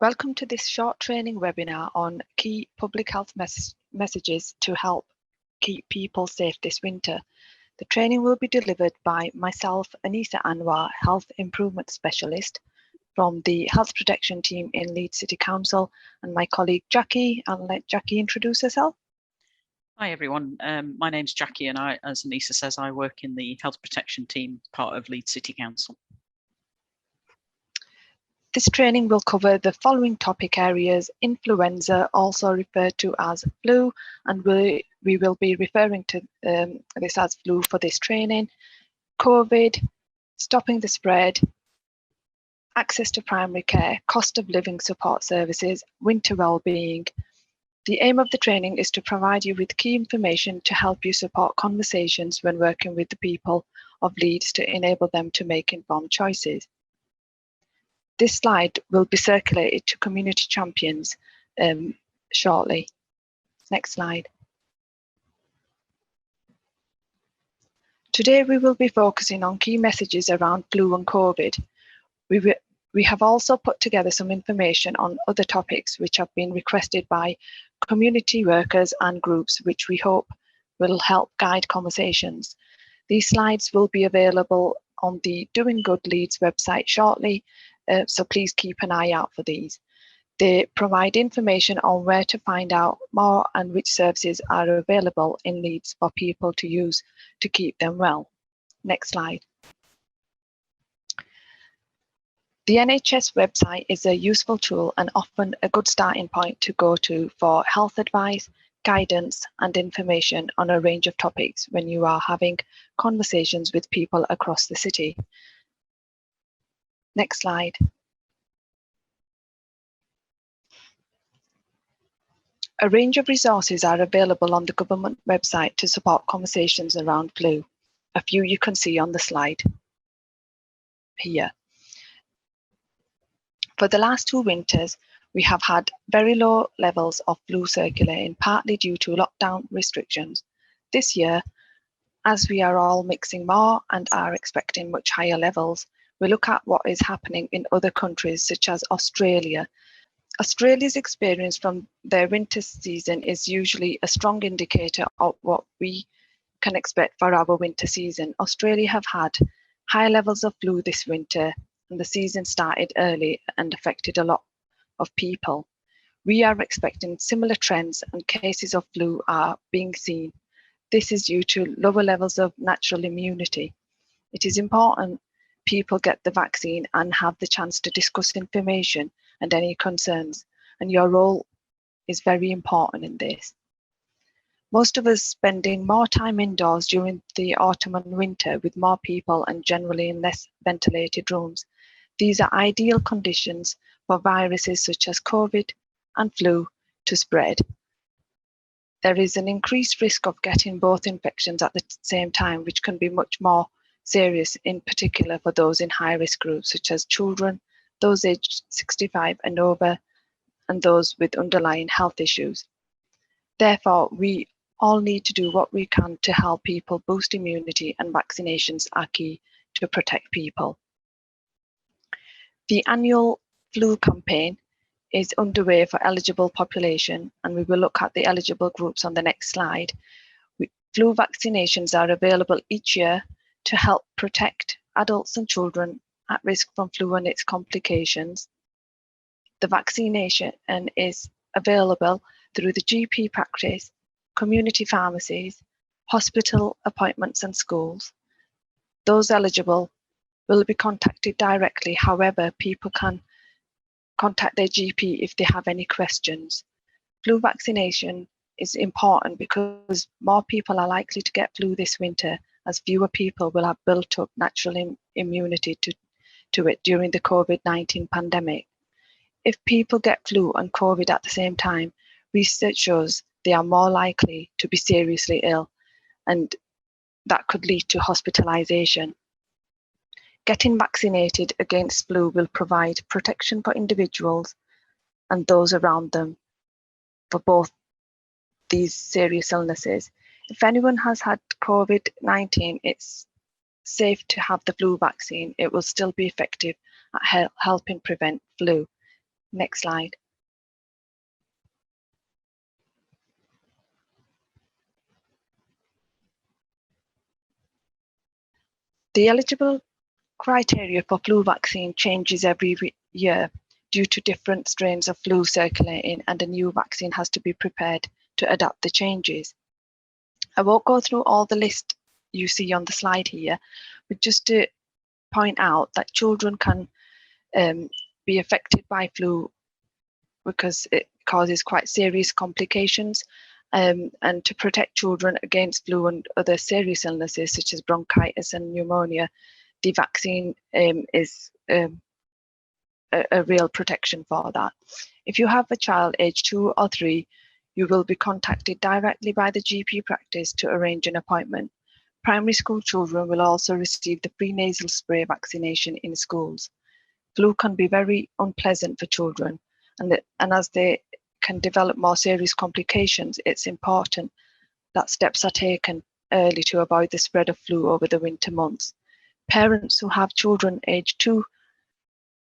Welcome to this short training webinar on key public health messages to help keep people safe this winter. The training will be delivered by myself, Anisa Anwar, Health Improvement Specialist from the Health Protection Team in Leeds City Council, and my colleague Jackie. I'll let Jackie introduce herself. Hi everyone, my name's Jackie and as Anisa says, I work in the Health Protection Team, part of Leeds City Council. This training will cover the following topic areas: influenza, also referred to as flu, and we will be referring to this as flu for this training, COVID, stopping the spread, access to primary care, cost of living support services, winter wellbeing. The aim of the training is to provide you with key information to help you support conversations when working with the people of Leeds to enable them to make informed choices. This slide will be circulated to community champions shortly. Next slide. Today we will be focusing on key messages around flu and COVID. We have also put together some information on other topics which have been requested by community workers and groups, which we hope will help guide conversations. These slides will be available on the Doing Good Leeds website shortly, so please keep an eye out for these. They provide information on where to find out more and which services are available in Leeds for people to use to keep them well. Next slide. The NHS website is a useful tool and often a good starting point to go to for health advice, guidance and information on a range of topics when you are having conversations with people across the city. Next slide. A range of resources are available on the government website to support conversations around flu. A few you can see on the slide here. For the last 2 winters, we have had very low levels of flu circulating, partly due to lockdown restrictions. This year, as we are all mixing more and are expecting much higher levels, we look at what is happening in other countries such as Australia. Australia's experience from their winter season is usually a strong indicator of what we can expect for our winter season. Australia have had high levels of flu this winter, and the season started early and affected a lot of people. We are expecting similar trends and cases of flu are being seen. This is due to lower levels of natural immunity. It is important people get the vaccine and have the chance to discuss information and any concerns, and your role is very important in this. Most of us spending more time indoors during the autumn and winter with more people and generally in less ventilated rooms. These are ideal conditions for viruses such as COVID and flu to spread. There is an increased risk of getting both infections at the same time, which can be much more serious, in particular for those in high-risk groups such as children, those aged 65 and over, and those with underlying health issues. Therefore, we all need to do what we can to help people boost immunity, and vaccinations are key to protect people. The annual flu campaign is underway for eligible population, and we will look at the eligible groups on the next slide. Flu vaccinations are available each year to help protect adults and children at risk from flu and its complications. The vaccination is available through the GP practice, community pharmacies, hospital appointments and schools. Those eligible will be contacted directly. However, people can contact their GP if they have any questions. Flu vaccination is important because more people are likely to get flu this winter, as fewer people will have built up natural immunity to it during the COVID-19 pandemic. If people get flu and COVID at the same time, research shows they are more likely to be seriously ill, and that could lead to hospitalization. Getting vaccinated against flu will provide protection for individuals and those around them for both these serious illnesses. If anyone has had COVID-19, it's safe to have the flu vaccine. It will still be effective at helping prevent flu. Next slide. The eligible criteria for flu vaccine changes every year due to different strains of flu circulating, and a new vaccine has to be prepared to adapt the changes. I won't go through all the list you see on the slide here, but just to point out that children can be affected by flu because it causes quite serious complications. And to protect children against flu and other serious illnesses such as bronchitis and pneumonia, the vaccine is a real protection for that. If you have a child aged 2 or 3, you will be contacted directly by the GP practice to arrange an appointment. Primary school children will also receive the free nasal spray vaccination in schools. Flu can be very unpleasant for children, and as they can develop more serious complications, it's important that steps are taken early to avoid the spread of flu over the winter months. Parents who have children aged 2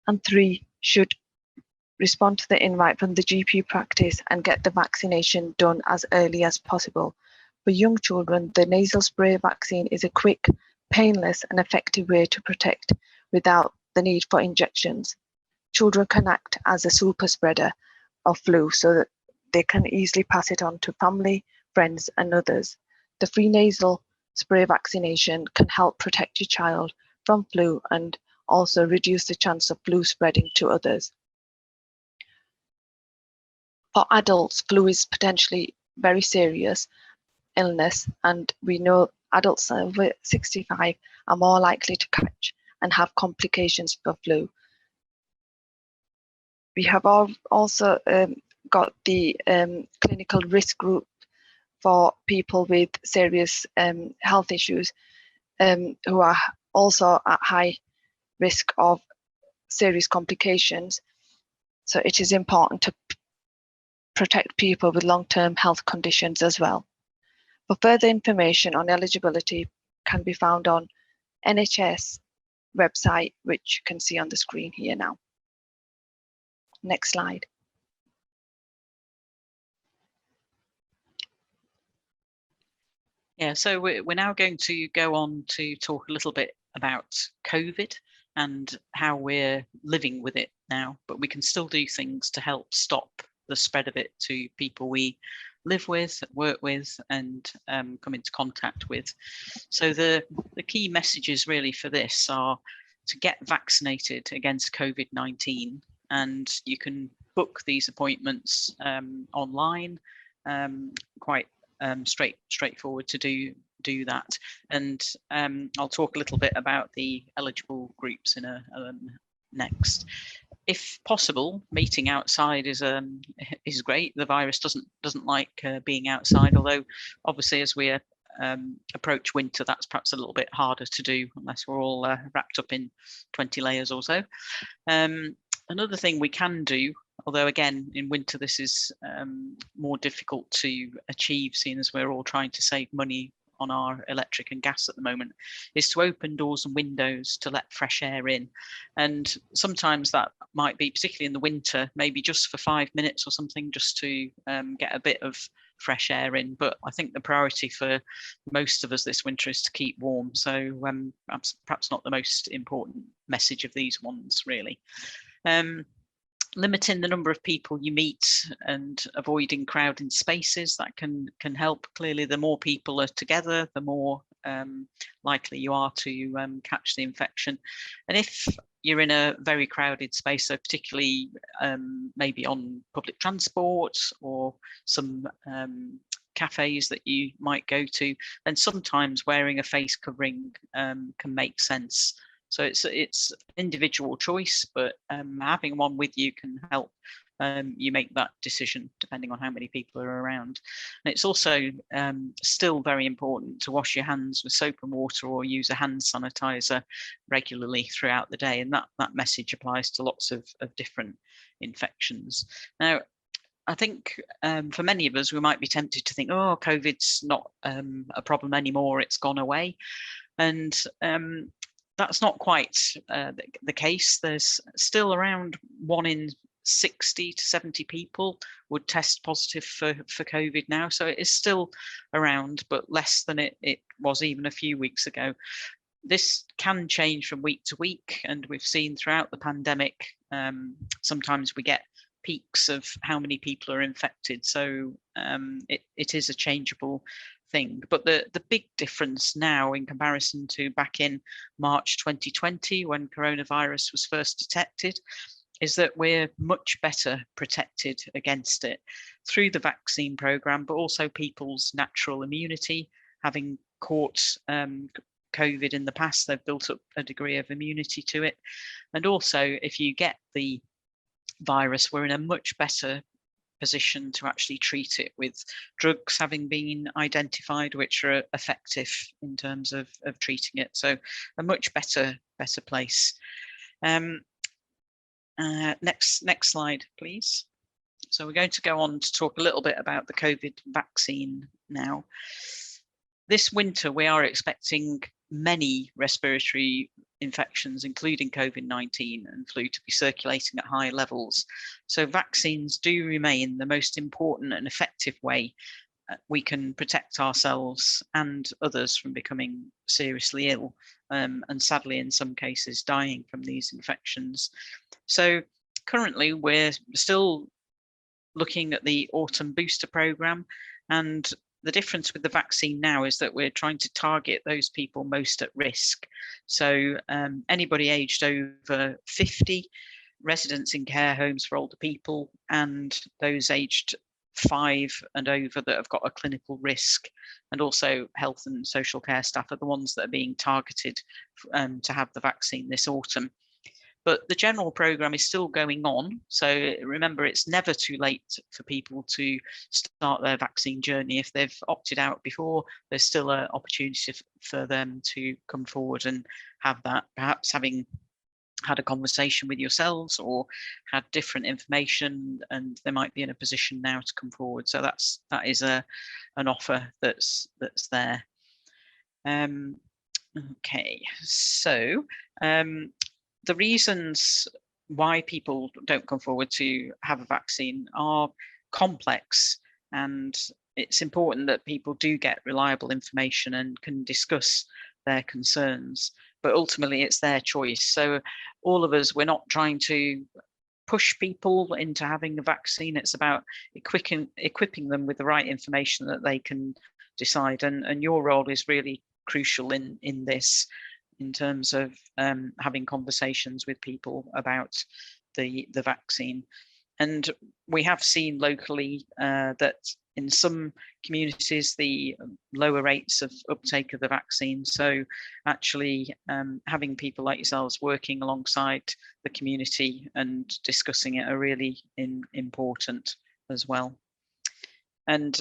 and 3 should respond to the invite from the GP practice and get the vaccination done as early as possible. For young children, the nasal spray vaccine is a quick, painless and effective way to protect without the need for injections. Children can act as a super spreader of flu so that they can easily pass it on to family, friends and others. The free nasal spray vaccination can help protect your child from flu and also reduce the chance of flu spreading to others. For adults, flu is potentially very serious illness, and we know adults over 65 are more likely to catch and have complications for flu. We have also got the clinical risk group for people with serious health issues who are also at high risk of serious complications. So it is important to protect people with long-term health conditions as well. For further information on eligibility can be found on NHS website, which you can see on the screen here now. Next slide. Yeah, so we're now going to go on to talk a little bit about COVID and how we're living with it now, but we can still do things to help stop the spread of it to people we live with, work with, and come into contact with. So the key messages really for this are to get vaccinated against COVID-19, and you can book these appointments online, quite straightforward to do that. And I'll talk a little bit about the eligible groups in a next. If possible, meeting outside is great. The virus doesn't like being outside, although obviously as we approach winter, that's perhaps a little bit harder to do unless we're all wrapped up in 20 layers or so. Another thing we can do, although again in winter this is more difficult to achieve, seeing as we're all trying to save money on our electric and gas at the moment, is to open doors and windows to let fresh air in. And sometimes that might be, particularly in the winter, maybe just for 5 minutes or something, just to get a bit of fresh air in. But I think the priority for most of us this winter is to keep warm. So perhaps not the most important message of these ones, really. Limiting the number of people you meet and avoiding crowded spaces, that can help. Clearly, the more people are together, the more likely you are to catch the infection. And if you're in a very crowded space, so particularly maybe on public transport or some cafes that you might go to, then sometimes wearing a face covering can make sense. So it's individual choice, but having one with you can help you make that decision depending on how many people are around. And it's also still very important to wash your hands with soap and water or use a hand sanitizer regularly throughout the day. And that message applies to lots of different infections. Now, I think for many of us, we might be tempted to think, oh, COVID's not a problem anymore, it's gone away. And that's not quite the case. There's still around 1 in 60 to 70 people would test positive for COVID now. So it is still around, but less than it was even a few weeks ago. This can change from week to week, and we've seen throughout the pandemic, sometimes we get peaks of how many people are infected. So it is a changeable thing. But the big difference now in comparison to back in March 2020, when coronavirus was first detected, is that we're much better protected against it through the vaccine program, but also people's natural immunity. Having caught COVID in the past, they've built up a degree of immunity to it. And also, if you get the virus, we're in a much better position to actually treat it, with drugs having been identified which are effective in terms of treating it. So a much better place. Next slide, please. So we're going to go on to talk a little bit about the COVID vaccine now. This winter, we are expecting many respiratory infections, including COVID-19 and flu, to be circulating at high levels. So vaccines do remain the most important and effective way we can protect ourselves and others from becoming seriously ill, and sadly in some cases dying from these infections. So currently we're still looking at the autumn booster programme, and the difference with the vaccine now is that we're trying to target those people most at risk. So anybody aged over 50, residents in care homes for older people, and those aged 5 and over that have got a clinical risk, and also health and social care staff are the ones that are being targeted to have the vaccine this autumn. But the general programme is still going on. So remember, it's never too late for people to start their vaccine journey. If they've opted out before, there's still an opportunity for them to come forward and have that, perhaps having had a conversation with yourselves or had different information, and they might be in a position now to come forward. So that is an offer that's there. Okay, so the reasons why people don't come forward to have a vaccine are complex, and it's important that people do get reliable information and can discuss their concerns, but ultimately it's their choice. So all of us, we're not trying to push people into having a vaccine. It's about equipping them with the right information that they can decide, and your role is really crucial in this, in terms of having conversations with people about the vaccine. And we have seen locally that in some communities, the lower rates of uptake of the vaccine. So actually having people like yourselves working alongside the community and discussing it are really important as well. And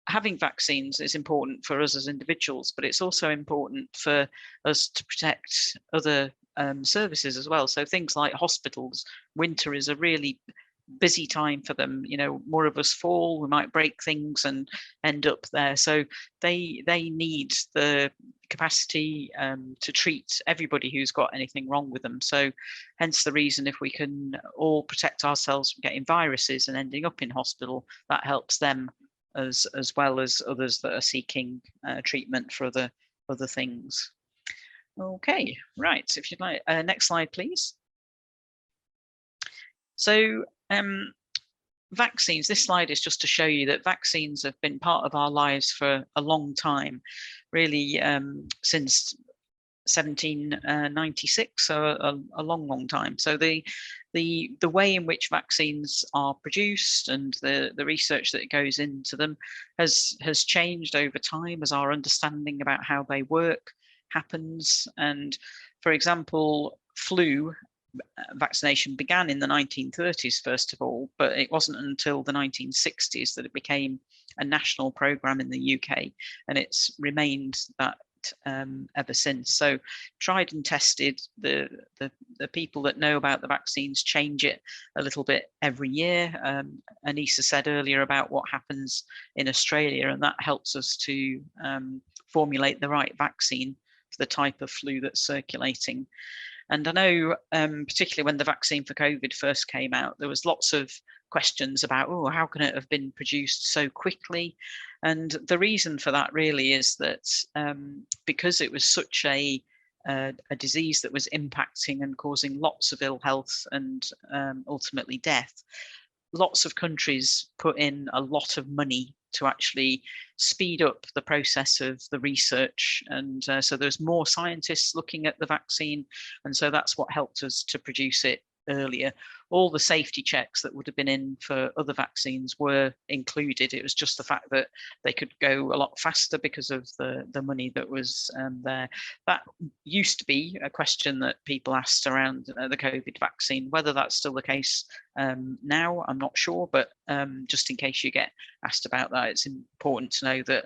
having vaccines is important for us as individuals, but it's also important for us to protect other services as well. So things like hospitals, winter is a really busy time for them. You know, more of us fall, we might break things and end up there. So they need the capacity to treat everybody who's got anything wrong with them. So hence the reason, if we can all protect ourselves from getting viruses and ending up in hospital, that helps them as well as others that are seeking treatment for other things. Okay, right, if you'd like, next slide, please. So vaccines, this slide is just to show you that vaccines have been part of our lives for a long time, really since 1796, so a long time. So the way in which vaccines are produced and the research that goes into them has changed over time as our understanding about how they work happens. And for example, flu vaccination began in the 1930s first of all, but it wasn't until the 1960s that it became a national program in the UK, and it's remained that ever since. So tried and tested, the people that know about the vaccines change it a little bit every year. Anissa said earlier about what happens in Australia, and that helps us to formulate the right vaccine for the type of flu that's circulating. And I know, particularly when the vaccine for COVID first came out, there was lots of questions about, oh, how can it have been produced so quickly? And the reason for that really is that because it was such a disease that was impacting and causing lots of ill health and ultimately death, lots of countries put in a lot of money to actually speed up the process of the research. And so there's more scientists looking at the vaccine. And so that's what helped us to produce it earlier. All the safety checks that would have been in for other vaccines were included. It was just the fact that they could go a lot faster because of the money that was there. That used to be a question that people asked around the COVID vaccine. Whether that's still the case now, I'm not sure, but just in case you get asked about that, it's important to know that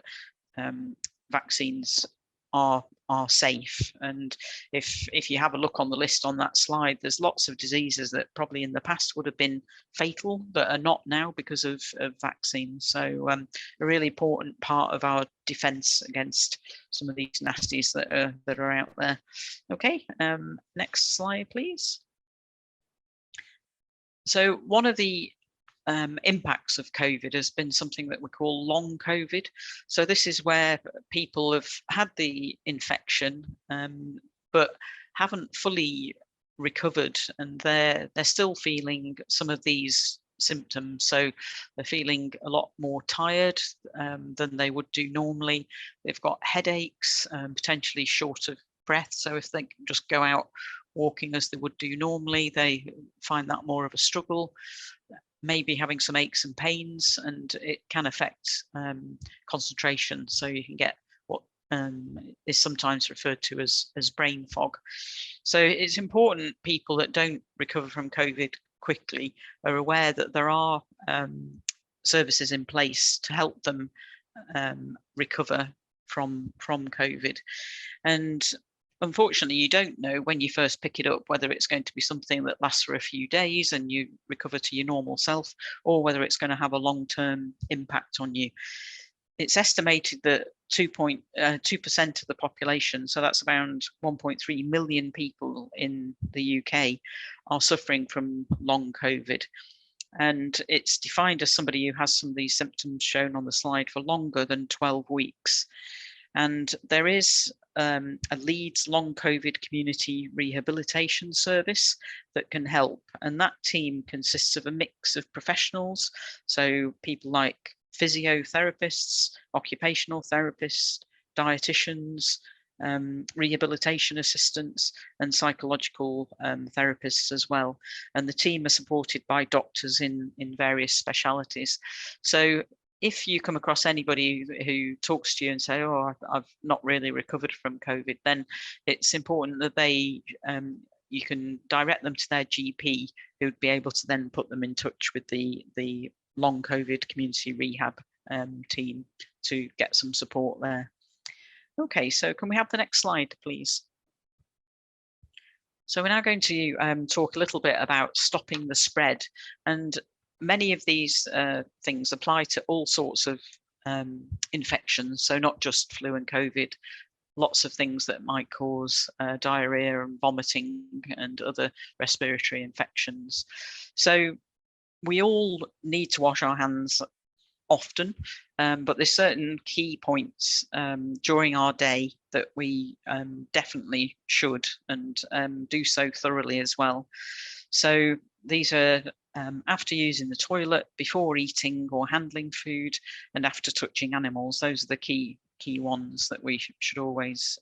vaccines are safe. And if you have a look on the list on that slide, there's lots of diseases that probably in the past would have been fatal that are not now because of vaccines. So a really important part of our defense against some of these nasties that are out there. Okay, next slide, please. So one of the impacts of COVID has been something that we call long COVID. So this is where people have had the infection, but haven't fully recovered, and they're still feeling some of these symptoms. So they're feeling a lot more tired than they would do normally. They've got headaches, potentially short of breath. So if they just go out walking as they would do normally, they find that more of a struggle. Maybe having some aches and pains, and it can affect concentration. So you can get what is sometimes referred to as brain fog. So it's important people that don't recover from COVID quickly are aware that there are services in place to help them recover from COVID. And unfortunately, you don't know when you first pick it up whether it's going to be something that lasts for a few days and you recover to your normal self, or whether it's going to have a long-term impact on you. It's estimated that 2% of the population, so that's around 1.3 million people in the UK, are suffering from long COVID. And it's defined as somebody who has some of these symptoms shown on the slide for longer than 12 weeks. And there is a Leeds long COVID community rehabilitation service that can help. And that team consists of a mix of professionals. So people like physiotherapists, occupational therapists, dietitians, rehabilitation assistants, and psychological therapists as well. And the team are supported by doctors in various specialities. So if you come across anybody who talks to you and say, oh, I've not really recovered from COVID, then it's important that you can direct them to their GP, who would be able to then put them in touch with the long COVID community rehab team to get some support there. Okay, so can we have the next slide, please? So we're now going to talk a little bit about stopping the spread. And many of these things apply to all sorts of infections, so not just flu and COVID, lots of things that might cause diarrhea and vomiting and other respiratory infections. So we all need to wash our hands often, but there's certain key points during our day that we definitely should, and do so thoroughly as well. So these are after using the toilet, before eating or handling food, and after touching animals. Those are the key ones that we should always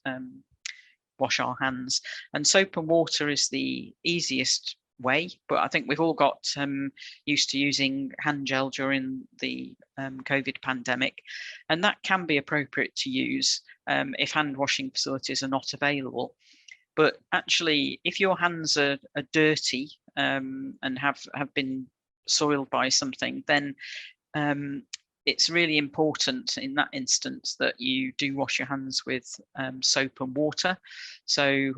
wash our hands. And soap and water is the easiest way, but I think we've all got used to using hand gel during the COVID pandemic, and that can be appropriate to use if hand washing facilities are not available. But actually, if your hands are dirty and have been soiled by something, then it's really important in that instance that you do wash your hands with soap and water. So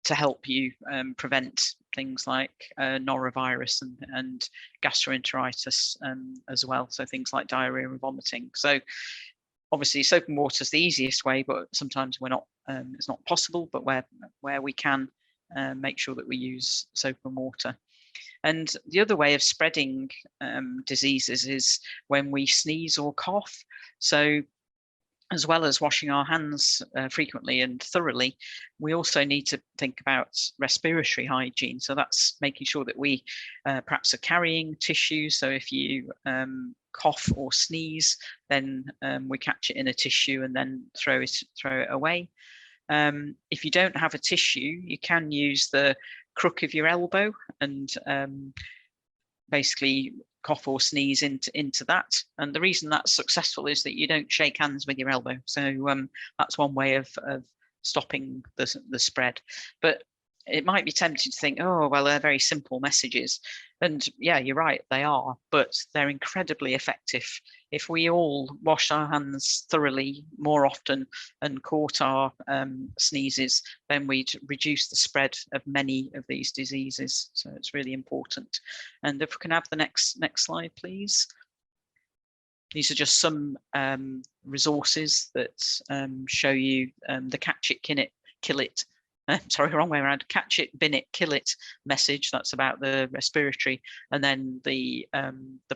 to help you prevent things like norovirus and gastroenteritis as well. So things like diarrhea and vomiting. So obviously soap and water is the easiest way, but sometimes we're not, it's not possible, but where we can, make sure that we use soap and water. And the other way of spreading diseases is when we sneeze or cough. So as well as washing our hands frequently and thoroughly, we also need to think about respiratory hygiene. So that's making sure that we perhaps are carrying tissue. So if you cough or sneeze, then we catch it in a tissue and then throw it away. If you don't have a tissue, you can use the crook of your elbow and basically cough or sneeze into that. And the reason that's successful is that you don't shake hands with your elbow. So that's one way of stopping the spread. But it might be tempting to think, oh, well, they're very simple messages. And yeah, you're right, they are, but they're incredibly effective. If we all wash our hands thoroughly more often and caught our sneezes, then we'd reduce the spread of many of these diseases. So it's really important. And if we can have the next slide, please. These are just some resources that show you the catch it, kill it. Sorry, wrong way around. Catch it, bin it, kill it message. That's about the respiratory, and then the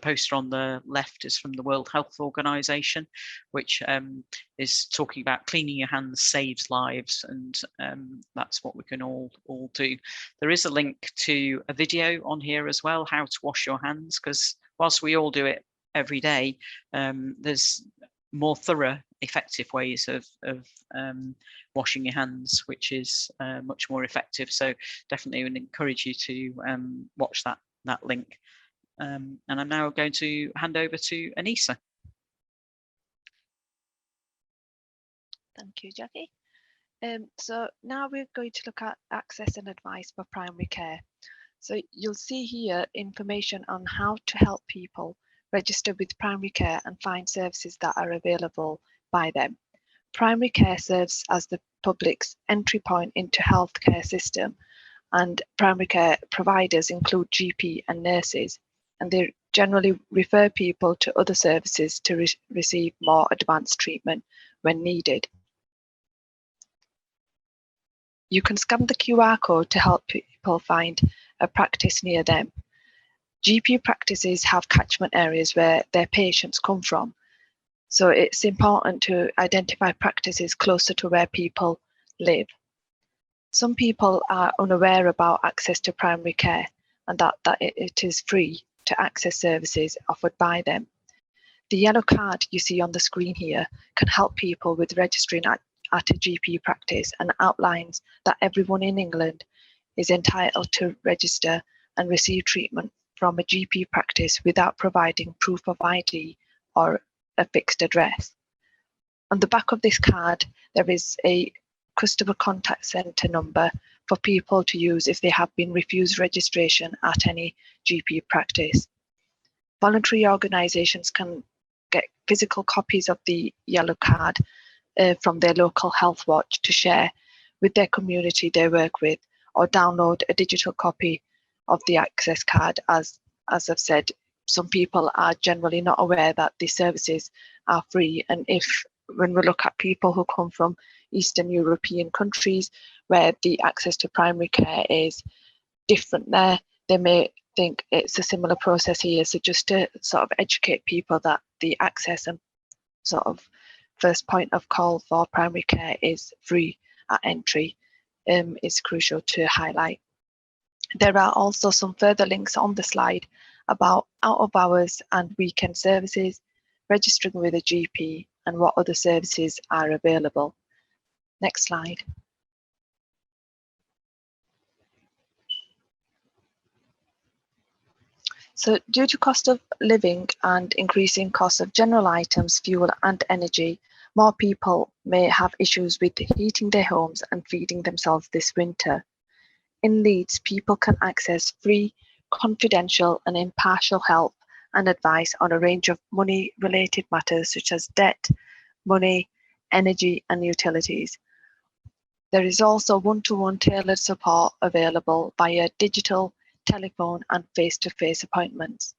poster on the left is from the World Health Organization, which is talking about cleaning your hands saves lives, and that's what we can all do. There is a link to a video on here as well, how to wash your hands, because whilst we all do it every day, there's more thorough, effective ways of washing your hands, which is much more effective. So definitely would encourage you to watch that link. And I'm now going to hand over to Anissa. Thank you, Jackie. So now we're going to look at access and advice for primary care. So you'll see here information on how to help people register with primary care and find services that are available by them. Primary care serves as the public's entry point into healthcare system, and primary care providers include GP and nurses, and they generally refer people to other services to receive more advanced treatment when needed. You can scan the QR code to help people find a practice near them. GP practices have catchment areas where their patients come from, so it's important to identify practices closer to where people live. Some people are unaware about access to primary care and that it is free to access services offered by them. The yellow card you see on the screen here can help people with registering at a GP practice and outlines that everyone in England is entitled to register and receive treatment from a GP practice without providing proof of ID or a fixed address. On the back of this card, there is a customer contact centre number for people to use if they have been refused registration at any GP practice. Voluntary organisations can get physical copies of the yellow card from their local health watch to share with their community they work with, or download a digital copy of the access card. As I've said, some people are generally not aware that the services are free, and when we look at people who come from Eastern European countries where the access to primary care is different there, they may think it's a similar process here. So just to sort of educate people that the access and sort of first point of call for primary care is free at entry is crucial to highlight. There are also some further links on the slide about out of hours and weekend services, registering with a GP, and what other services are available. Next slide. So due to cost of living and increasing costs of general items, fuel and energy, more people may have issues with heating their homes and feeding themselves this winter. In Leeds, people can access free, confidential and impartial help and advice on a range of money-related matters such as debt, money, energy and utilities. There is also one-to-one tailored support available via digital, telephone and face-to-face appointments.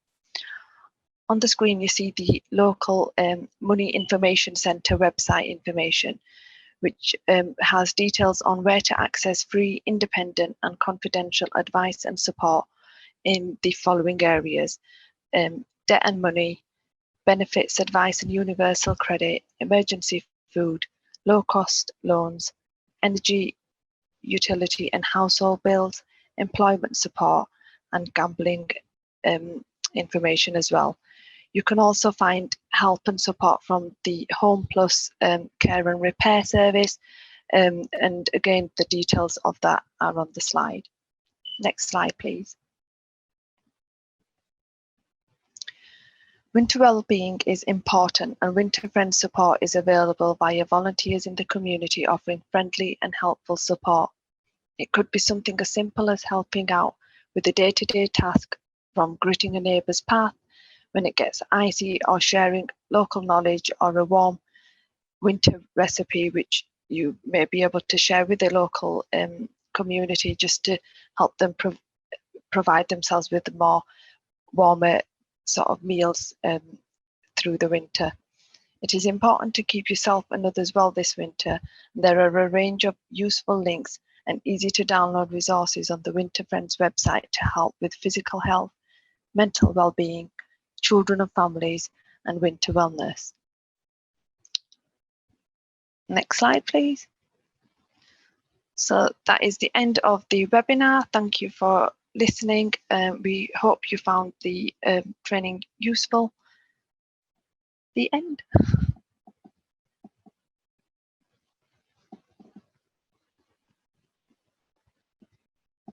On the screen, you see the local Money Information Centre website information, which has details on where to access free, independent and confidential advice and support in the following areas: debt and money, benefits, advice and universal credit, emergency food, low-cost loans, energy, utility and household bills, employment support, and gambling information as well. You can also find help and support from the Home Plus care and repair service, and again, the details of that are on the slide. Next slide, please. Winter wellbeing is important, and Winter Friends support is available via volunteers in the community offering friendly and helpful support. It could be something as simple as helping out with a day-to-day task, from gritting a neighbour's path when it gets icy, or sharing local knowledge or a warm winter recipe which you may be able to share with the local community, just to help them provide themselves with more warmer sort of meals through the winter. It is important to keep yourself and others well this winter. There are a range of useful links and easy to download resources on the Winter Friends website to help with physical health, mental well-being, children and families, and winter wellness. Next slide, please. So that is the end of the webinar. Thank you for listening. We hope you found the training useful. The end.